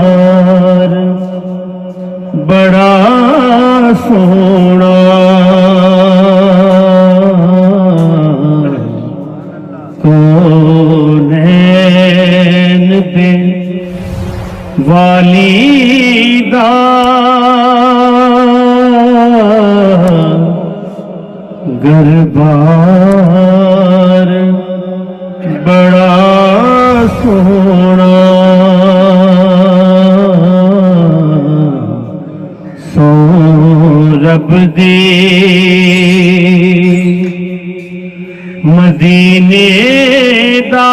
घरबार बड़ा सोना कौनैन दे वालीदा घरबार बड़ा सोना सो रब दी मदीने दा